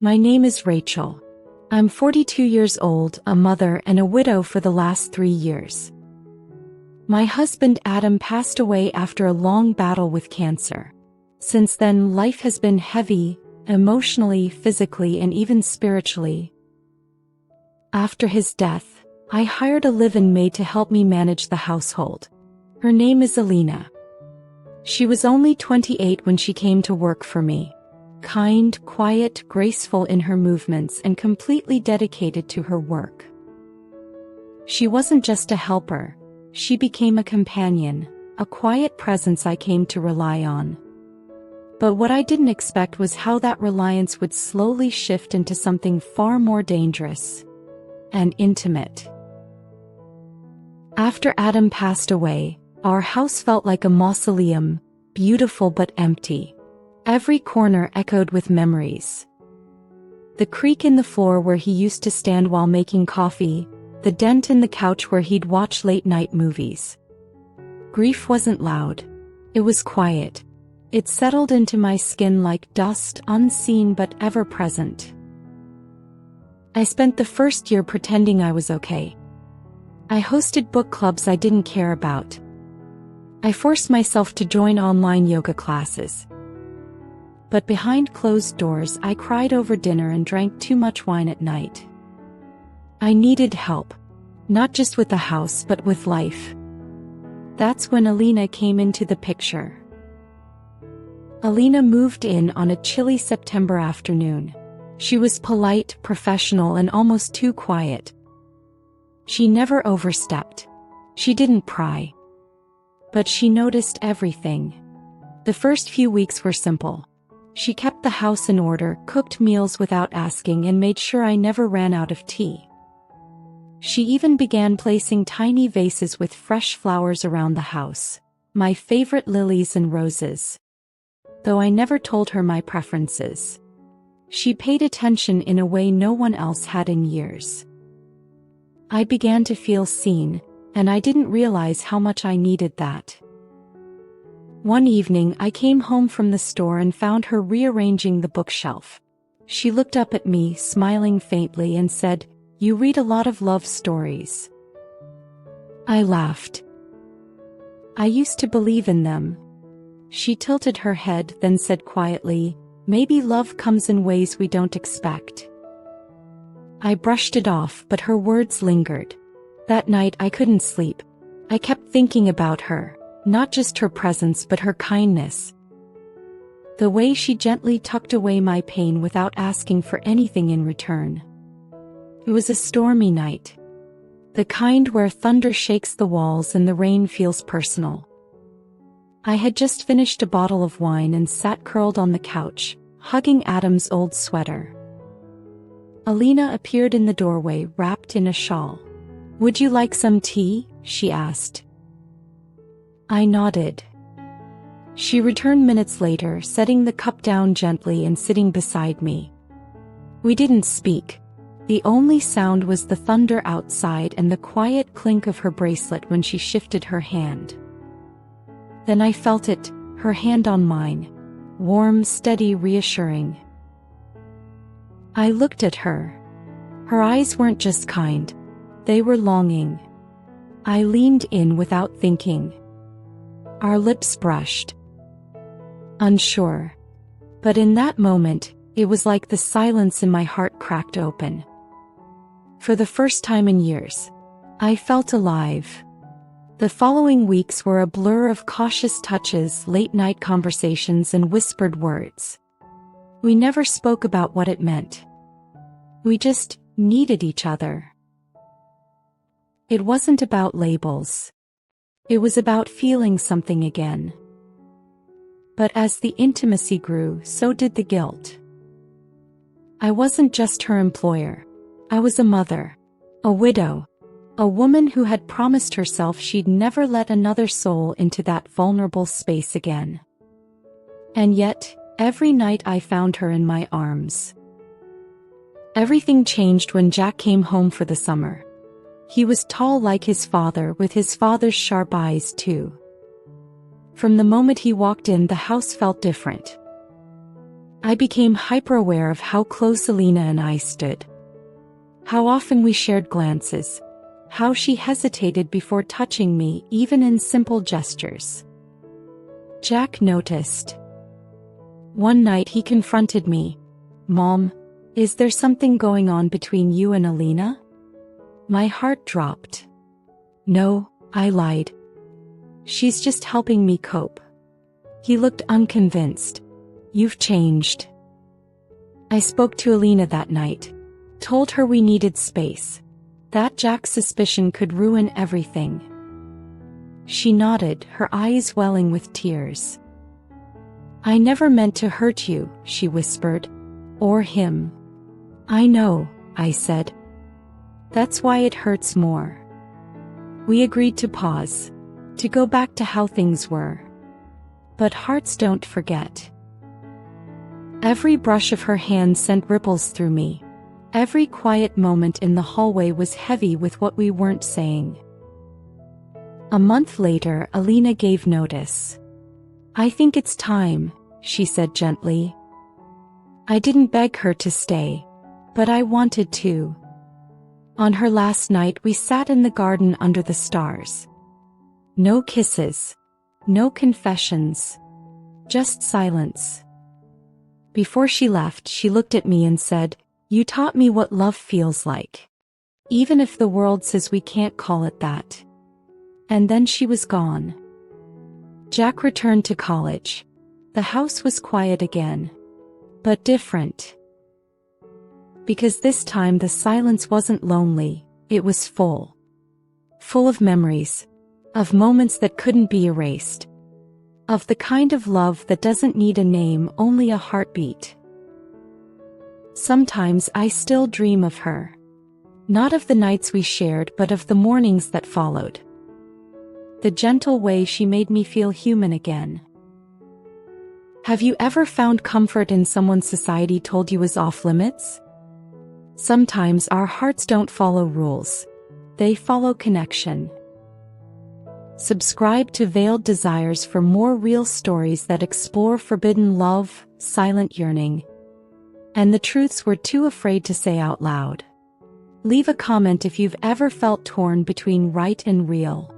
My name is Rachel. I'm 42 years old, a mother and a widow for the last 3 years. My husband Adam passed away after a long battle with cancer. Since then, life has been heavy, emotionally, physically, and even spiritually. After his death, I hired a live-in maid to help me manage the household. Her name is Alina. She was only 28 when she came to work for me. Kind, quiet, graceful in her movements, and completely dedicated to her work. She wasn't just a helper, she became a companion, a quiet presence I came to rely on. But what I didn't expect was how that reliance would slowly shift into something far more dangerous and intimate. After Adam passed away, our house felt like a mausoleum, beautiful but empty. Every corner echoed with memories. The creak in the floor where he used to stand while making coffee, the dent in the couch where he'd watch late-night movies. Grief wasn't loud. It was quiet. It settled into my skin like dust, unseen but ever-present. I spent the first year pretending I was okay. I hosted book clubs I didn't care about. I forced myself to join online yoga classes. But behind closed doors, I cried over dinner and drank too much wine at night. I needed help. Not just with the house, but with life. That's when Alina came into the picture. Alina moved in on a chilly September afternoon. She was polite, professional, and almost too quiet. She never overstepped. She didn't pry. But she noticed everything. The first few weeks were simple. She kept the house in order, cooked meals without asking, and made sure I never ran out of tea. She even began placing tiny vases with fresh flowers around the house, my favorite lilies and roses. Though I never told her my preferences. She paid attention in a way no one else had in years. I began to feel seen, and I didn't realize how much I needed that. One evening I came home from the store and found her rearranging the bookshelf. She looked up at me, smiling faintly, and said, "You read a lot of love stories." I laughed. I used to believe in them. She tilted her head, then said quietly, "Maybe love comes in ways we don't expect." I brushed it off, but her words lingered. That night I couldn't sleep. I kept thinking about her. Not just her presence, but her kindness. The way she gently tucked away my pain without asking for anything in return. It was a stormy night. The kind where thunder shakes the walls and the rain feels personal. I had just finished a bottle of wine and sat curled on the couch, hugging Adam's old sweater. Alina appeared in the doorway, wrapped in a shawl. "Would you like some tea?" she asked. I nodded. She returned minutes later, setting the cup down gently and sitting beside me. We didn't speak. The only sound was the thunder outside and the quiet clink of her bracelet when she shifted her hand. Then I felt it, her hand on mine. Warm, steady, reassuring. I looked at her. Her eyes weren't just kind. They were longing. I leaned in without thinking. Our lips brushed. Unsure. But in that moment, it was like the silence in my heart cracked open. For the first time in years, I felt alive. The following weeks were a blur of cautious touches, late-night conversations, and whispered words. We never spoke about what it meant. We just needed each other. It wasn't about labels. It was about feeling something again. But as the intimacy grew, so did the guilt. I wasn't just her employer. I was a mother, a widow, a woman who had promised herself she'd never let another soul into that vulnerable space again. And yet, every night I found her in my arms. Everything changed when Jack came home for the summer. He was tall like his father, with his father's sharp eyes too. From the moment he walked in, the house felt different. I became hyper-aware of how close Alina and I stood. How often we shared glances. How she hesitated before touching me, even in simple gestures. Jack noticed. One night he confronted me. "Mom, is there something going on between you and Alina?" My heart dropped. "No," I lied. "She's just helping me cope." He looked unconvinced. "You've changed." I spoke to Alina that night. Told her we needed space. That Jack's suspicion could ruin everything. She nodded, her eyes welling with tears. "I never meant to hurt you," she whispered. "Or him." "I know," I said. "That's why it hurts more." We agreed to pause. To go back to how things were. But hearts don't forget. Every brush of her hand sent ripples through me. Every quiet moment in the hallway was heavy with what we weren't saying. A month later, Alina gave notice. "I think it's time," she said gently. I didn't beg her to stay. But I wanted to. On her last night, we sat in the garden under the stars. No kisses. No confessions. Just silence. Before she left, she looked at me and said, "You taught me what love feels like. Even if the world says we can't call it that." And then she was gone. Jack returned to college. The house was quiet again. But different. Because this time the silence wasn't lonely, it was full. Full of memories. Of moments that couldn't be erased. Of the kind of love that doesn't need a name, only a heartbeat. Sometimes I still dream of her. Not of the nights we shared, but of the mornings that followed. The gentle way she made me feel human again. Have you ever found comfort in someone society told you was off limits? Sometimes our hearts don't follow rules. They follow connection. Subscribe to Veiled Desires for more real stories that explore forbidden love, silent yearning, and the truths we're too afraid to say out loud. Leave a comment if you've ever felt torn between right and real.